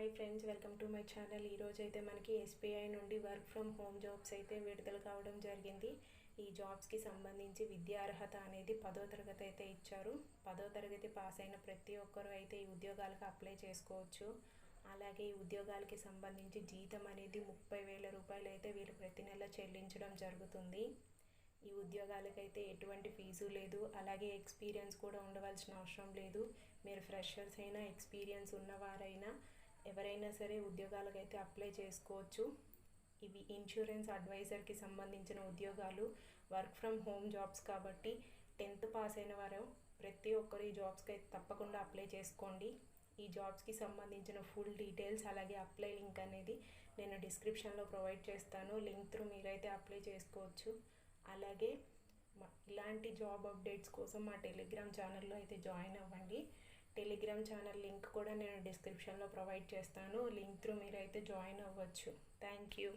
Hi friends, welcome to my channel. ఈరోజు అయితే మనకి ఎస్బీఐ నుండి వర్క్ ఫ్రమ్ హోమ్ జాబ్స్ అయితే విడుదల కావడం జరిగింది. ఈ జాబ్స్కి సంబంధించి విద్యా అర్హత అనేది 10వ తరగతి అయితే ఇచ్చారు. 10వ తరగతి పాస్ అయిన ప్రతి ఒక్కరు అయితే ఈ ఉద్యోగాలకు అప్లై చేసుకోవచ్చు. అలాగే ఈ ఉద్యోగాలకి సంబంధించి జీతం అనేది 30,000 రూపాయలు అయితే వీళ్ళు ప్రతి నెల చెల్లించడం జరుగుతుంది. ఈ ఉద్యోగాలకైతే ఎటువంటి ఫీజు లేదు, అలాగే ఎక్స్పీరియన్స్ కూడా ఉండవలసిన అవసరం లేదు. మీరు ఫ్రెషర్స్ అయినా ఎక్స్పీరియన్స్ ఉన్నవారైనా ఎవరైనా సరే ఉద్యోగాలకైతే అప్లై చేసుకోవచ్చు. ఇవి ఇన్సూరెన్స్ అడ్వైజర్కి సంబంధించిన ఉద్యోగాలు, వర్క్ ఫ్రమ్ హోమ్ జాబ్స్ కాబట్టి 10th పాస్ అయిన వారు ప్రతి ఒక్కరు ఈ జాబ్స్కి అయితే తప్పకుండా అప్లై చేసుకోండి. ఈ జాబ్స్కి సంబంధించిన ఫుల్ డీటెయిల్స్ అలాగే అప్లై లింక్ అనేది నేను డిస్క్రిప్షన్లో ప్రొవైడ్ చేస్తాను. లింక్ త్రూ మీరైతే అప్లై చేసుకోవచ్చు. అలాగే ఇలాంటి జాబ్ అప్డేట్స్ కోసం మా టెలిగ్రామ్ ఛానల్లో అయితే జాయిన్ అవ్వండి. టెలిగ్రామ్ ఛానల్ లింక్ కూడా నేను డిస్క్రిప్షన్లో ప్రొవైడ్ చేస్తాను. లింక్ త్రూ మీరైతే జాయిన్ అవ్వచ్చు. Thank you.